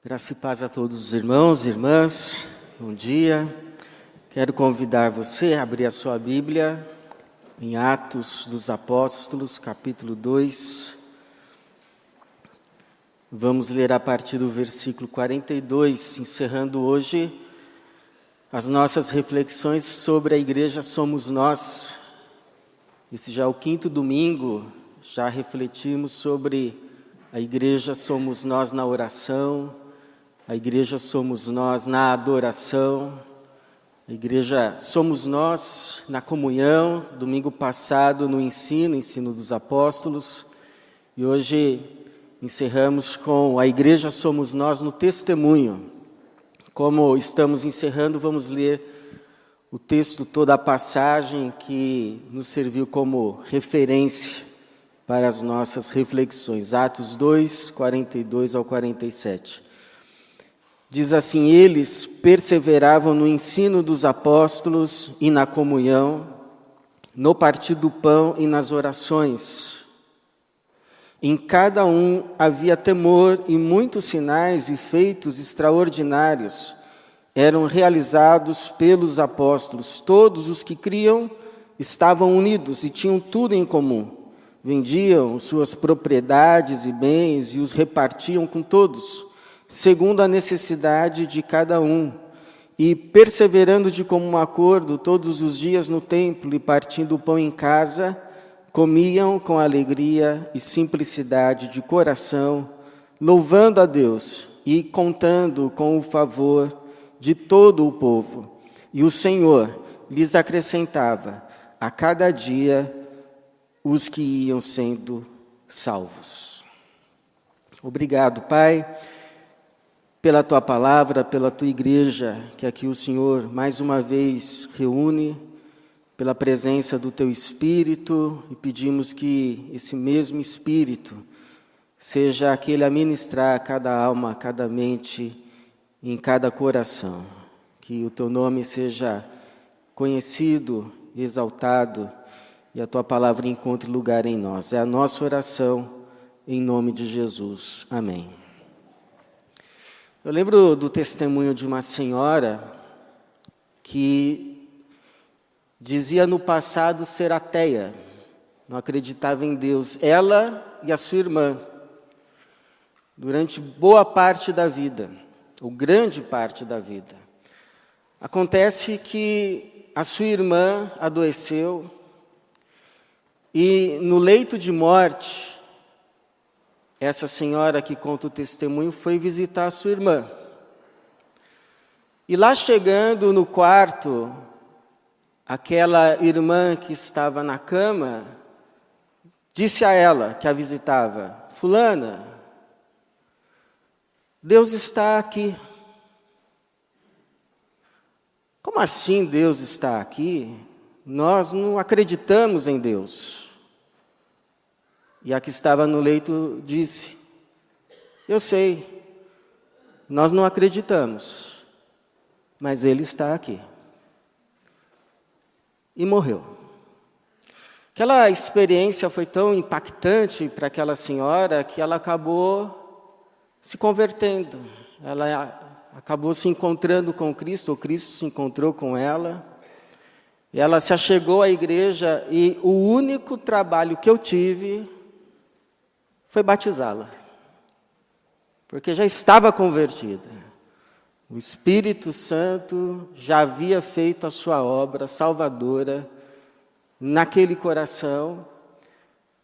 Graça e paz a todos os irmãos e irmãs, bom dia. Quero convidar você a abrir a sua Bíblia em Atos dos Apóstolos, capítulo 2. Vamos ler a partir do versículo 42, encerrando hoje as nossas reflexões sobre a Igreja Somos Nós. Esse já é o quinto domingo, já refletimos sobre a Igreja Somos Nós na oração, a Igreja Somos Nós na adoração, a Igreja Somos Nós na comunhão, domingo passado no ensino dos apóstolos, e hoje encerramos com a Igreja Somos Nós no testemunho. Como estamos encerrando, vamos ler o texto, toda a passagem que nos serviu como referência para as nossas reflexões. Atos 2, 42 ao 47. Diz assim: eles perseveravam no ensino dos apóstolos e na comunhão, no partir do pão e nas orações. Em cada um havia temor, e muitos sinais e feitos extraordinários eram realizados pelos apóstolos. Todos os que criam estavam unidos e tinham tudo em comum. Vendiam suas propriedades e bens e os repartiam com todos, segundo a necessidade de cada um, e perseverando de comum acordo todos os dias no templo e partindo o pão em casa, comiam com alegria e simplicidade de coração, louvando a Deus e contando com o favor de todo o povo. E o Senhor lhes acrescentava a cada dia os que iam sendo salvos. Obrigado, Pai, pela Tua palavra, pela Tua igreja, que aqui o Senhor mais uma vez reúne, pela presença do Teu Espírito, e pedimos que esse mesmo Espírito seja aquele a ministrar a cada alma, a cada mente, em cada coração. Que o Teu nome seja conhecido, exaltado, e a Tua palavra encontre lugar em nós. É a nossa oração, em nome de Jesus. Amém. Eu lembro do testemunho de uma senhora que dizia no passado ser ateia, não acreditava em Deus, ela e a sua irmã, durante boa parte da vida, ou grande parte da vida. Acontece que a sua irmã adoeceu e no leito de morte, essa senhora que conta o testemunho foi visitar a sua irmã. E lá chegando no quarto, aquela irmã que estava na cama, disse a ela, que a visitava: fulana, Deus está aqui. Como assim Deus está aqui? Nós não acreditamos em Deus. E a que estava no leito disse: eu sei, nós não acreditamos, mas Ele está aqui. E morreu. Aquela experiência foi tão impactante para aquela senhora que ela acabou se convertendo. Ela acabou se encontrando com Cristo, ou Cristo se encontrou com ela. E ela se achegou à igreja e o único trabalho que eu tive foi batizá-la, porque já estava convertida. O Espírito Santo já havia feito a sua obra salvadora naquele coração,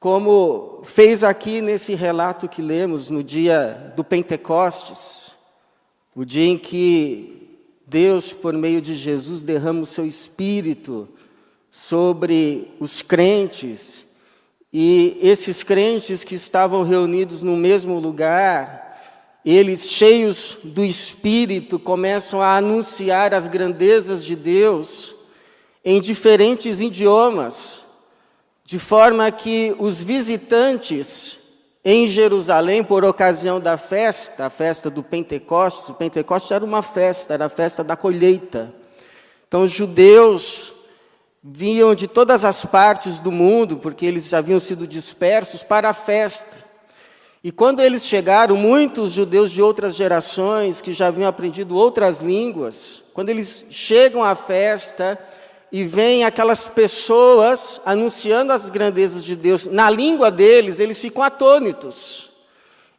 como fez aqui nesse relato que lemos no dia do Pentecostes, o dia em que Deus, por meio de Jesus, derrama o seu Espírito sobre os crentes. E esses crentes que estavam reunidos no mesmo lugar, eles, cheios do Espírito, começam a anunciar as grandezas de Deus em diferentes idiomas, de forma que os visitantes em Jerusalém, por ocasião da festa, a festa do Pentecostes, o Pentecostes era uma festa, era a festa da colheita. Então os judeus vinham de todas as partes do mundo, porque eles já haviam sido dispersos, para a festa. E quando eles chegaram, muitos judeus de outras gerações, que já haviam aprendido outras línguas, quando eles chegam à festa e veem aquelas pessoas anunciando as grandezas de Deus na língua deles, eles ficam atônitos.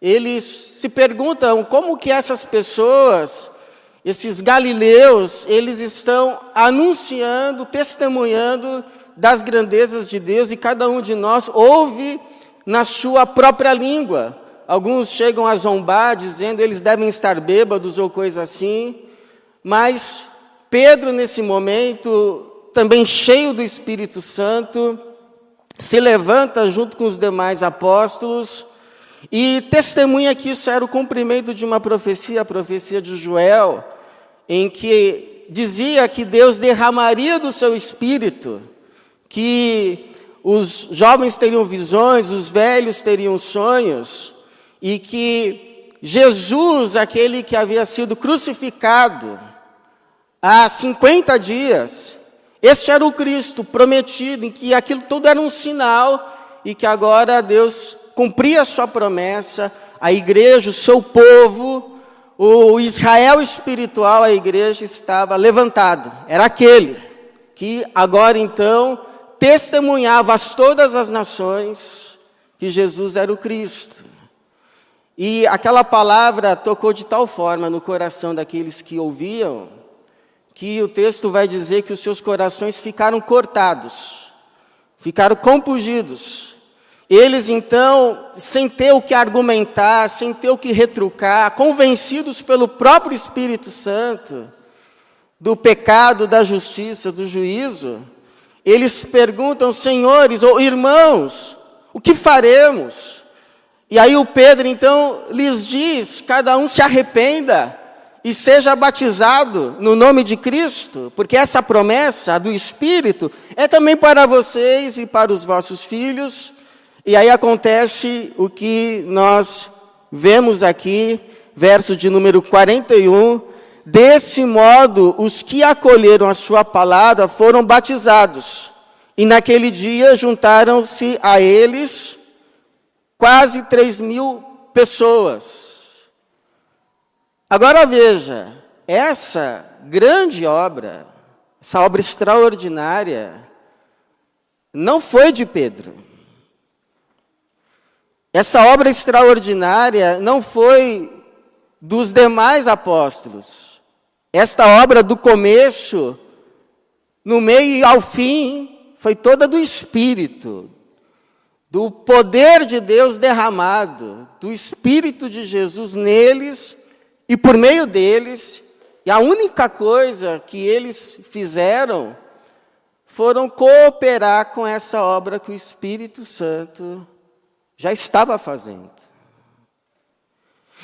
Eles se perguntam como que essas pessoas, esses galileus, eles estão anunciando, testemunhando das grandezas de Deus, e cada um de nós ouve na sua própria língua. Alguns chegam a zombar, dizendo que eles devem estar bêbados ou coisa assim, mas Pedro, nesse momento, também cheio do Espírito Santo, se levanta junto com os demais apóstolos e testemunha que isso era o cumprimento de uma profecia, a profecia de Joel, em que dizia que Deus derramaria do seu Espírito, que os jovens teriam visões, os velhos teriam sonhos, e que Jesus, aquele que havia sido crucificado há 50 dias, este era o Cristo prometido, em que aquilo tudo era um sinal, e que agora Deus cumpria a sua promessa, a igreja, o seu povo, o Israel espiritual, a igreja estava levantado. Era aquele que agora então testemunhava a todas as nações que Jesus era o Cristo. E aquela palavra tocou de tal forma no coração daqueles que ouviam, que o texto vai dizer que os seus corações ficaram cortados, ficaram compungidos. Eles então, sem ter o que argumentar, sem ter o que retrucar, convencidos pelo próprio Espírito Santo, do pecado, da justiça, do juízo, eles perguntam: senhores ou irmãos, o que faremos? E aí o Pedro então lhes diz: cada um se arrependa e seja batizado no nome de Cristo, porque essa promessa do Espírito é também para vocês e para os vossos filhos. E aí acontece o que nós vemos aqui, verso de número 41, desse modo os que acolheram a sua palavra foram batizados, e naquele dia juntaram-se a eles quase 3.000 pessoas. Agora veja, essa grande obra, essa obra extraordinária, não foi de Pedro. Essa obra extraordinária não foi dos demais apóstolos. Esta obra do começo, no meio e ao fim, foi toda do Espírito, do poder de Deus derramado, do Espírito de Jesus neles e por meio deles. E a única coisa que eles fizeram foram cooperar com essa obra que o Espírito Santo já estava fazendo.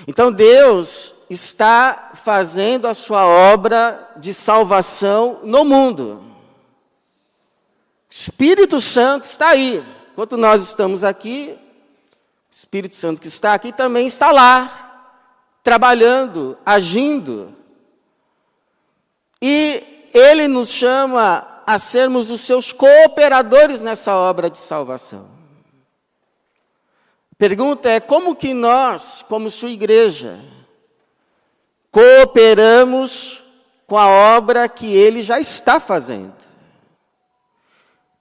Então Deus está fazendo a sua obra de salvação no mundo. O Espírito Santo está aí. Enquanto nós estamos aqui, o Espírito Santo que está aqui também está lá, trabalhando, agindo. E Ele nos chama a sermos os seus cooperadores nessa obra de salvação. A pergunta é: como que nós, como sua igreja, cooperamos com a obra que Ele já está fazendo?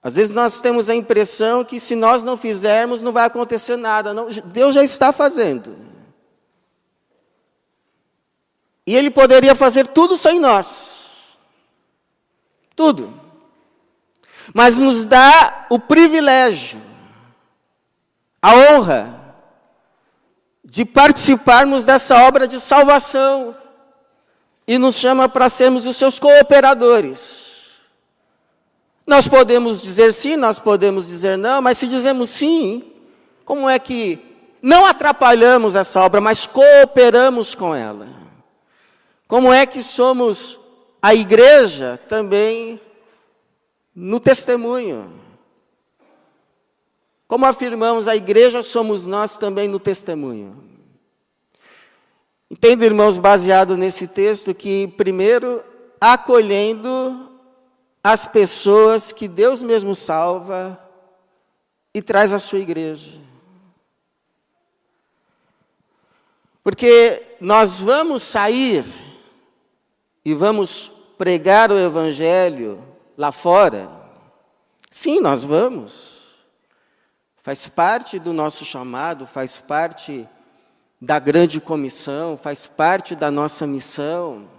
Às vezes nós temos a impressão que se nós não fizermos, não vai acontecer nada. Não, Deus já está fazendo. E Ele poderia fazer tudo sem nós. Tudo. Mas nos dá o privilégio, a honra de participarmos dessa obra de salvação, e nos chama para sermos os seus cooperadores. Nós podemos dizer sim, nós podemos dizer não, mas se dizemos sim, como é que não atrapalhamos essa obra, mas cooperamos com ela? Como é que somos a igreja também no testemunho? Como afirmamos, a igreja somos nós também no testemunho. Entendo, irmãos, baseado nesse texto, que primeiro, acolhendo as pessoas que Deus mesmo salva e traz à sua igreja. Porque nós vamos sair e vamos pregar o Evangelho lá fora. Sim, nós vamos. Faz parte do nosso chamado, faz parte da grande comissão, faz parte da nossa missão.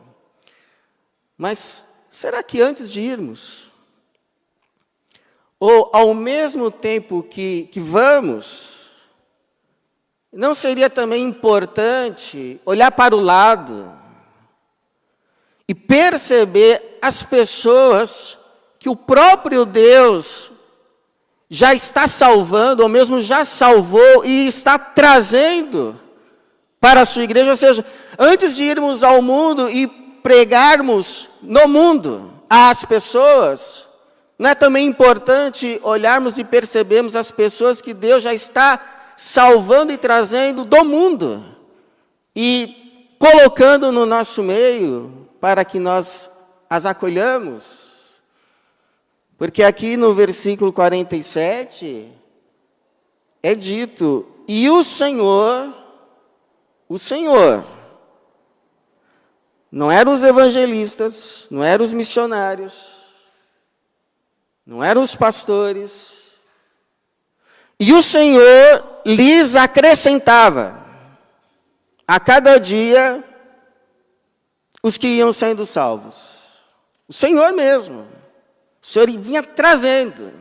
Mas será que antes de irmos, ou ao mesmo tempo que vamos, não seria também importante olhar para o lado e perceber as pessoas que o próprio Deus já está salvando, ou mesmo já salvou e está trazendo para a sua igreja? Ou seja, antes de irmos ao mundo e pregarmos no mundo às pessoas, não é também importante olharmos e percebermos as pessoas que Deus já está salvando e trazendo do mundo e colocando no nosso meio para que nós as acolhamos? Porque aqui no versículo 47 é dito: e o Senhor, não eram os evangelistas, não eram os missionários, não eram os pastores, e o Senhor lhes acrescentava a cada dia os que iam sendo salvos. O Senhor mesmo. O Senhor vinha trazendo.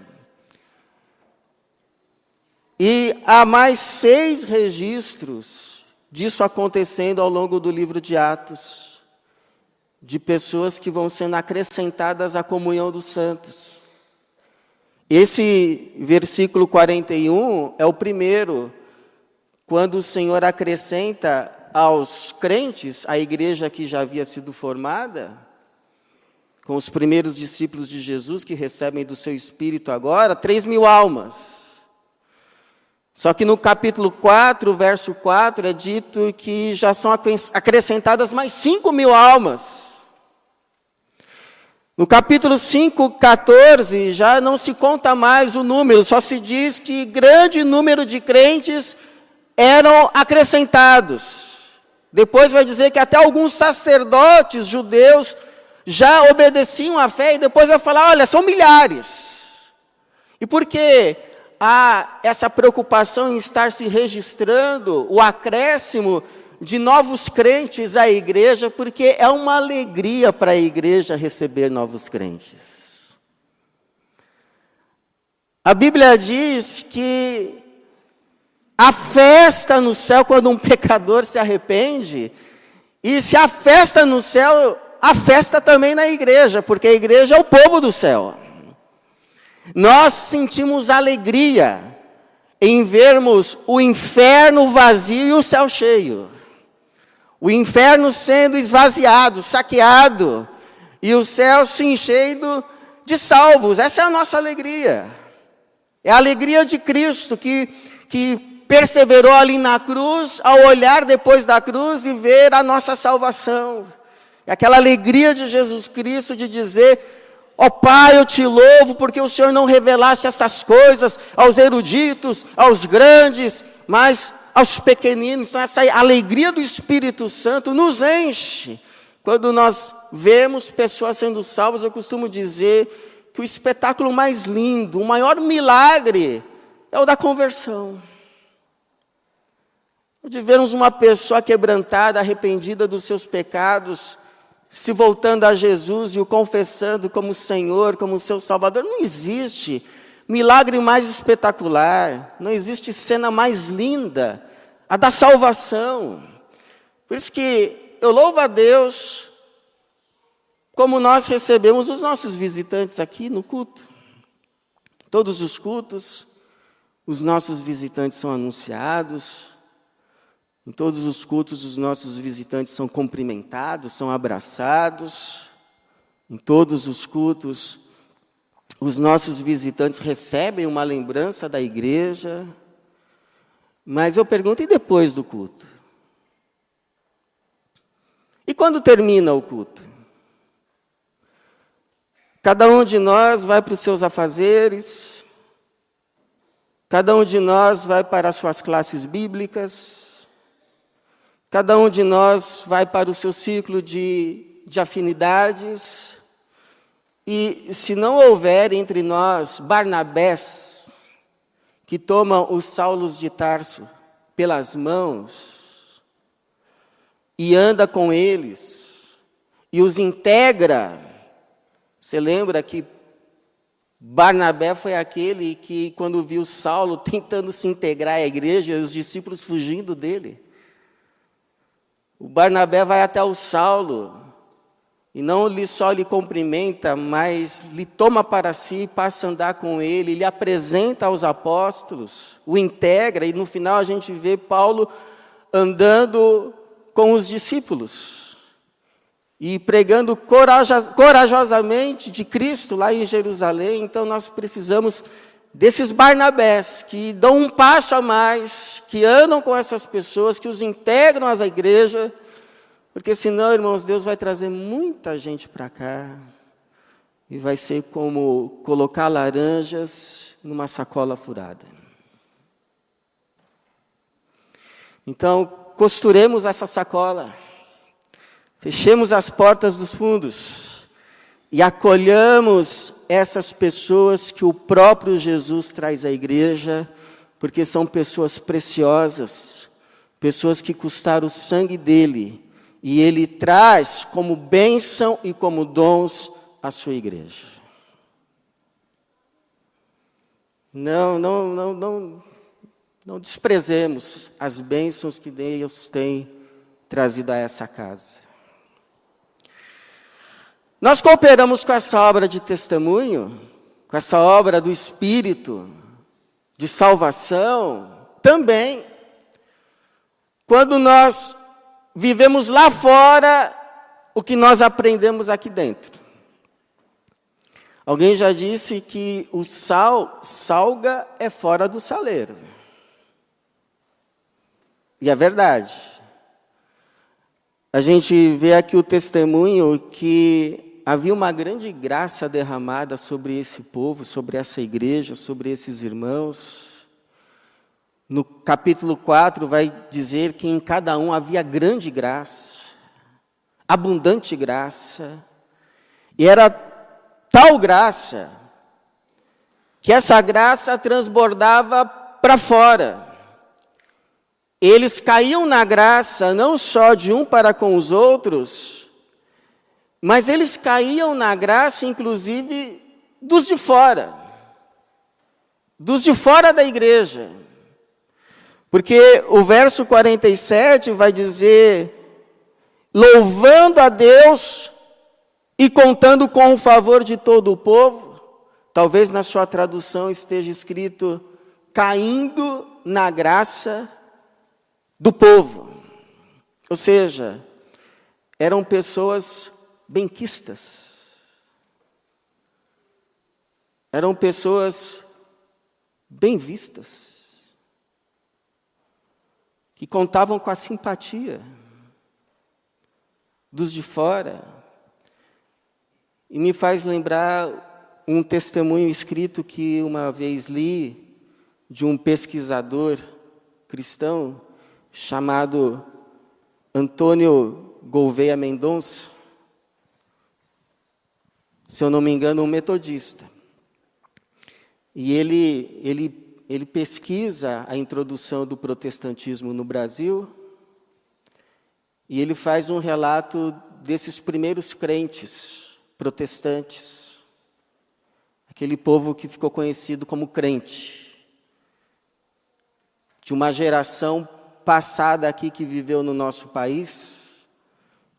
E há mais 6 registros disso acontecendo ao longo do livro de Atos, de pessoas que vão sendo acrescentadas à comunhão dos santos. Esse versículo 41 é o primeiro, quando o Senhor acrescenta aos crentes, a igreja que já havia sido formada, com os primeiros discípulos de Jesus que recebem do seu Espírito agora, 3.000 almas. Só que no capítulo 4, verso 4, é dito que já são acrescentadas mais 5.000 almas. No capítulo 5, 14, já não se conta mais o número, só se diz que grande número de crentes eram acrescentados. Depois vai dizer que até alguns sacerdotes judeus já obedeciam à fé, e depois vai falar, olha, são milhares. E por que há essa preocupação em estar se registrando o acréscimo de novos crentes à igreja? Porque é uma alegria para a igreja receber novos crentes. A Bíblia diz que a festa no céu quando um pecador se arrepende, e se há festa no céu, há festa também na igreja, porque a igreja é o povo do céu. Nós sentimos alegria em vermos o inferno vazio e o céu cheio. O inferno sendo esvaziado, saqueado, e o céu se enchendo de salvos. Essa é a nossa alegria. É a alegria de Cristo que perseverou ali na cruz, ao olhar depois da cruz e ver a nossa salvação. É aquela alegria de Jesus Cristo de dizer, ó Pai, eu te louvo porque o Senhor não revelaste essas coisas aos eruditos, aos grandes, mas aos pequeninos. Então essa alegria do Espírito Santo nos enche. Quando nós vemos pessoas sendo salvas, eu costumo dizer que o espetáculo mais lindo, o maior milagre é o da conversão. De vermos uma pessoa quebrantada, arrependida dos seus pecados, se voltando a Jesus e o confessando como Senhor, como seu Salvador. Não existe milagre mais espetacular, não existe cena mais linda, a da salvação. Por isso que eu louvo a Deus, como nós recebemos os nossos visitantes aqui no culto. Todos os cultos, os nossos visitantes são anunciados. Em todos os cultos, os nossos visitantes são cumprimentados, são abraçados. Em todos os cultos, os nossos visitantes recebem uma lembrança da igreja. Mas eu pergunto, e depois do culto? E quando termina o culto? Cada um de nós vai para os seus afazeres, cada um de nós vai para as suas classes bíblicas, Cada um de nós vai para o seu círculo de afinidades, e se não houver entre nós Barnabés, que tomam os Saulos de Tarso pelas mãos, e anda com eles, e os integra. Você lembra que Barnabé foi aquele que, quando viu Saulo tentando se integrar à igreja, e os discípulos fugindo dele, o Barnabé vai até o Saulo, e não só lhe cumprimenta, mas lhe toma para si, passa a andar com ele, lhe apresenta aos apóstolos, o integra, e no final a gente vê Paulo andando com os discípulos, e pregando corajosamente de Cristo lá em Jerusalém. Então nós precisamos desses Barnabés, que dão um passo a mais, que andam com essas pessoas, que os integram à igreja, porque senão, irmãos, Deus vai trazer muita gente para cá, e vai ser como colocar laranjas numa sacola furada. Então, costuremos essa sacola, fechemos as portas dos fundos, e acolhamos essas pessoas que o próprio Jesus traz à igreja, porque são pessoas preciosas, pessoas que custaram o sangue dele, e ele traz como bênção e como dons a sua igreja. Não desprezemos as bênçãos que Deus tem trazido a essa casa. Nós cooperamos com essa obra de testemunho, com essa obra do Espírito, de salvação, também, quando nós vivemos lá fora o que nós aprendemos aqui dentro. Alguém já disse que o sal salga é fora do saleiro. E é verdade. A gente vê aqui o testemunho que havia uma grande graça derramada sobre esse povo, sobre essa igreja, sobre esses irmãos. No capítulo 4 vai dizer que em cada um havia grande graça, abundante graça, e era tal graça, que essa graça transbordava para fora. Eles caíam na graça não só de um para com os outros, mas eles caíam na graça, inclusive, dos de fora da igreja. Porque o verso 47 vai dizer, louvando a Deus e contando com o favor de todo o povo. Talvez na sua tradução esteja escrito, caindo na graça do povo. Ou seja, eram pessoas benquistas. Eram pessoas bem vistas, que contavam com a simpatia dos de fora. E me faz lembrar um testemunho escrito que uma vez li, de um pesquisador cristão, chamado Antônio Gouveia Mendonça, se eu não me engano, um metodista. E ele pesquisa a introdução do protestantismo no Brasil, e ele faz um relato desses primeiros crentes protestantes, aquele povo que ficou conhecido como crente, de uma geração passada aqui que viveu no nosso país,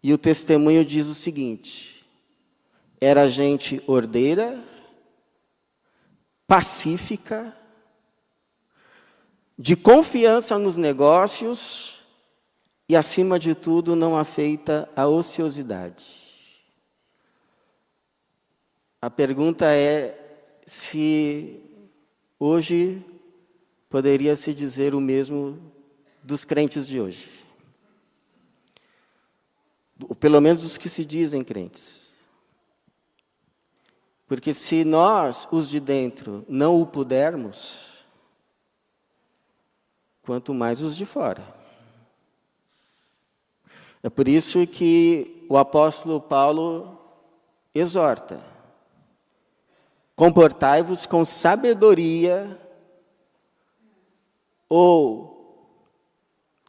e o testemunho diz o seguinte: era gente ordeira, pacífica, de confiança nos negócios e, acima de tudo, não afeita à ociosidade. A pergunta é se hoje poderia se dizer o mesmo dos crentes de hoje. Ou pelo menos dos que se dizem crentes. Porque se nós, os de dentro, não o pudermos, quanto mais os de fora. É por isso que o apóstolo Paulo exorta: comportai-vos com sabedoria, ou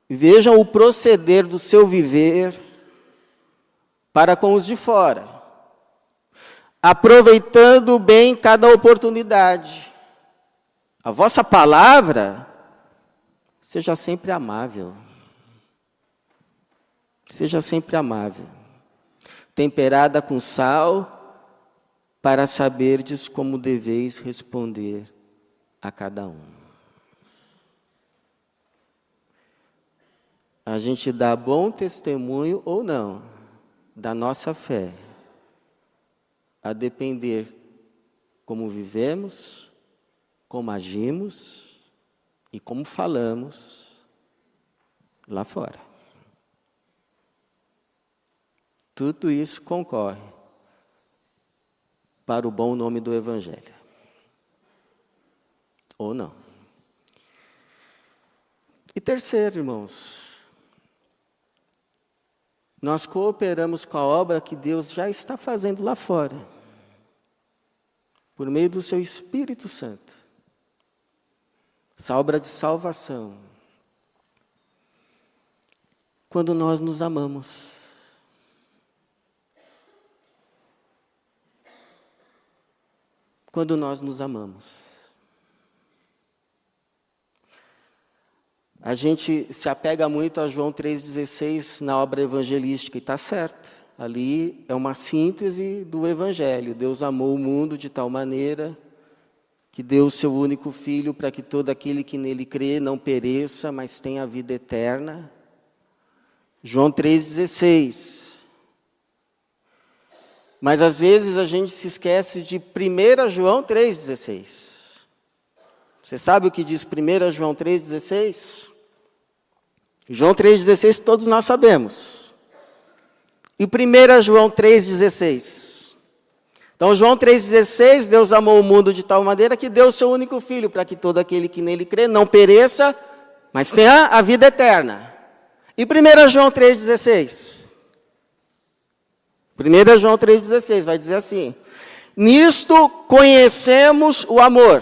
vejam o proceder do seu viver para com os de fora, aproveitando bem cada oportunidade. A vossa palavra seja sempre amável. Seja sempre amável, temperada com sal, para saberdes como deveis responder a cada um. A gente dá bom testemunho ou não da nossa fé, a depender como vivemos, como agimos e como falamos lá fora. Tudo isso concorre para o bom nome do Evangelho. Ou não. E terceiro, irmãos, nós cooperamos com a obra que Deus já está fazendo lá fora, por meio do seu Espírito Santo. Essa obra de salvação. Quando nós nos amamos. Quando nós nos amamos. A gente se apega muito a João 3,16 na obra evangelística, e está certo. Ali é uma síntese do Evangelho. Deus amou o mundo de tal maneira que deu o seu único Filho para que todo aquele que nele crê não pereça, mas tenha a vida eterna. João 3,16. Mas às vezes a gente se esquece de 1 João 3,16. Você sabe o que diz 1 João 3,16? João 3,16 todos nós sabemos. E 1 João 3,16? Então João 3,16, Deus amou o mundo de tal maneira que deu o seu único Filho, para que todo aquele que nele crê não pereça, mas tenha a vida eterna. E 1 João 3,16? 1 João 3,16 vai dizer assim: nisto conhecemos o amor.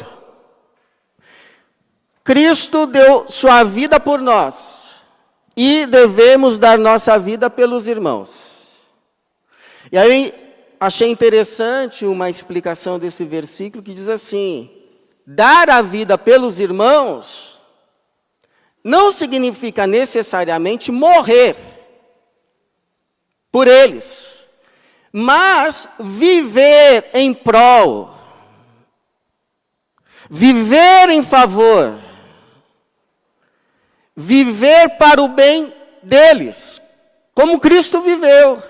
Cristo deu sua vida por nós e devemos dar nossa vida pelos irmãos. E aí achei interessante uma explicação desse versículo que diz assim: dar a vida pelos irmãos não significa necessariamente morrer por eles, mas viver em prol, viver em favor, viver para o bem deles, como Cristo viveu.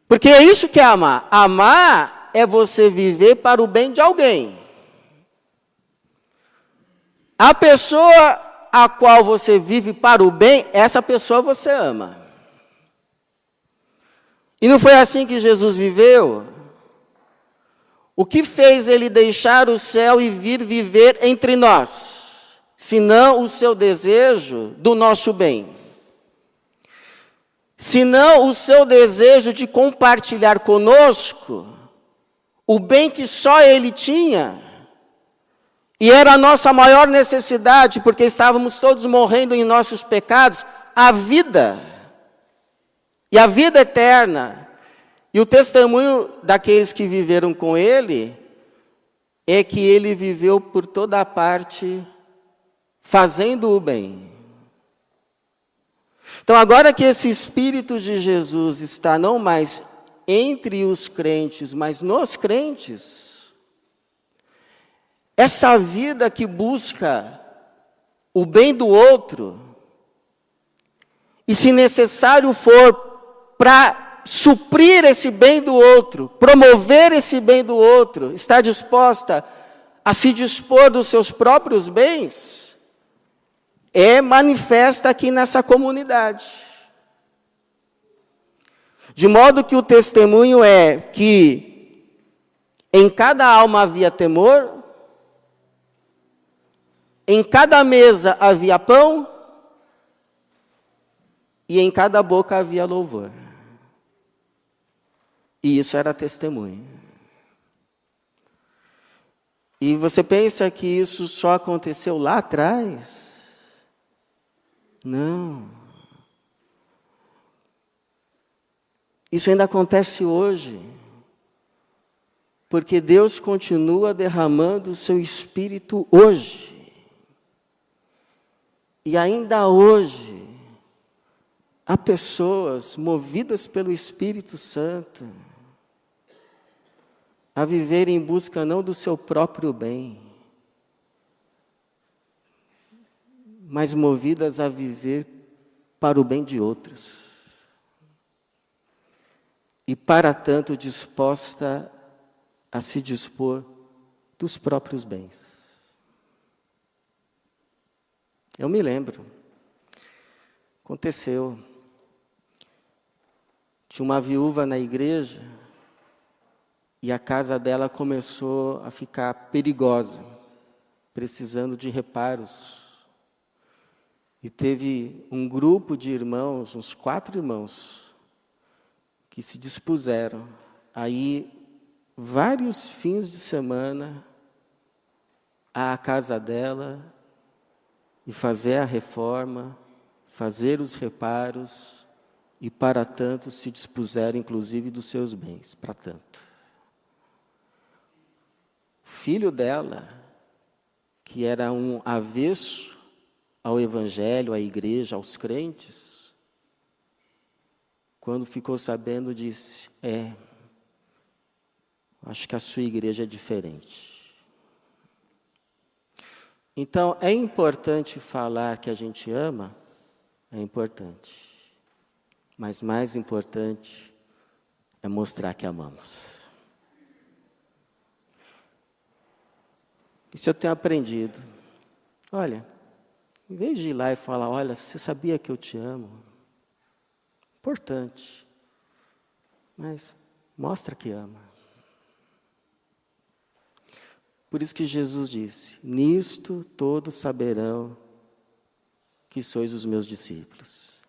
Porque é isso que é amar. Amar é você viver para o bem de alguém. A pessoa a qual você vive para o bem, essa pessoa você ama. E não foi assim que Jesus viveu? O que fez ele deixar o céu e vir viver entre nós, senão o seu desejo do nosso bem? Senão o seu desejo de compartilhar conosco o bem que só ele tinha, e era a nossa maior necessidade, porque estávamos todos morrendo em nossos pecados, a vida. E a vida eterna, e o testemunho daqueles que viveram com ele, é que ele viveu por toda a parte, fazendo o bem. Então agora que esse Espírito de Jesus está não mais entre os crentes, mas nos crentes, essa vida que busca o bem do outro, e se necessário for, para suprir esse bem do outro, promover esse bem do outro, está disposta a se dispor dos seus próprios bens, é manifesta aqui nessa comunidade. De modo que o testemunho é que em cada alma havia temor, em cada mesa havia pão, e em cada boca havia louvor. E isso era testemunho. E você pensa que isso só aconteceu lá atrás? Não. Isso ainda acontece hoje. Porque Deus continua derramando o seu Espírito hoje. E ainda hoje, há pessoas movidas pelo Espírito Santo a viver em busca não do seu próprio bem, mas movidas a viver para o bem de outros. E para tanto disposta a se dispor dos próprios bens. Eu me lembro, aconteceu, tinha uma viúva na igreja e a casa dela começou a ficar perigosa, precisando de reparos. E teve um grupo de irmãos, uns 4 irmãos, que se dispuseram a ir vários fins de semana à casa dela e fazer a reforma, fazer os reparos, e para tanto se dispuseram, inclusive, dos seus bens, para tanto. O filho dela, que era um avesso ao Evangelho, à igreja, aos crentes, quando ficou sabendo, disse, acho que a sua igreja é diferente. Então, é importante falar que a gente ama? É importante. Mas mais importante é mostrar que amamos. Isso eu tenho aprendido. Olha, em vez de ir lá e falar, olha, você sabia que eu te amo? Importante. Mas mostra que ama. Por isso que Jesus disse, nisto todos saberão que sois os meus discípulos,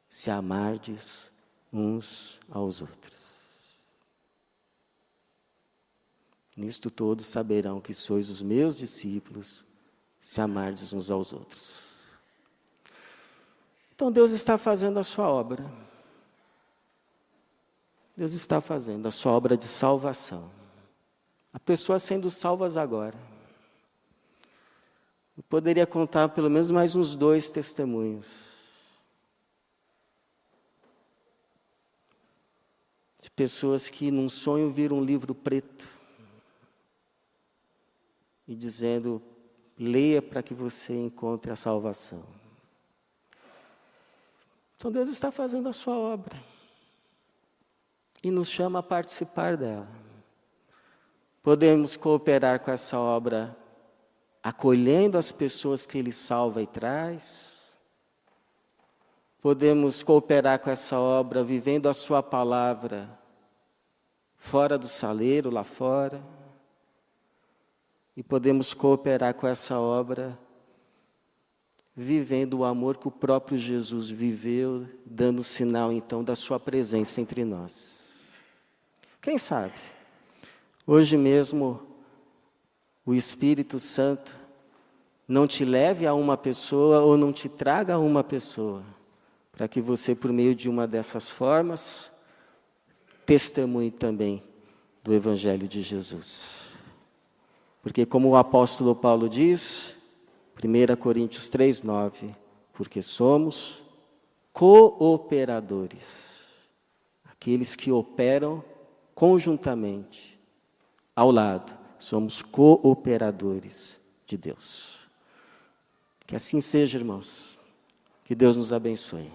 se amardes uns aos outros. Nisto todos saberão que sois os meus discípulos, se amardes uns aos outros. Então Deus está fazendo a sua obra. Deus está fazendo a sua obra de salvação. Há pessoas sendo salvas agora. Eu poderia contar pelo menos mais uns 2 testemunhos. De pessoas que num sonho viram um livro preto. E dizendo, leia para que você encontre a salvação. Então Deus está fazendo a sua obra. E nos chama a participar dela. Podemos cooperar com essa obra, acolhendo as pessoas que Ele salva e traz. Podemos cooperar com essa obra, vivendo a sua palavra, fora do saleiro, lá fora. E podemos cooperar com essa obra, vivendo o amor que o próprio Jesus viveu, dando sinal, então, da sua presença entre nós. Quem sabe? Hoje mesmo, o Espírito Santo não te leve a uma pessoa ou não te traga a uma pessoa, para que você, por meio de uma dessas formas, testemunhe também do Evangelho de Jesus. Porque como o apóstolo Paulo diz, 1 Coríntios 3:9, porque somos cooperadores, aqueles que operam conjuntamente, ao lado, somos cooperadores de Deus. Que assim seja, irmãos. Que Deus nos abençoe.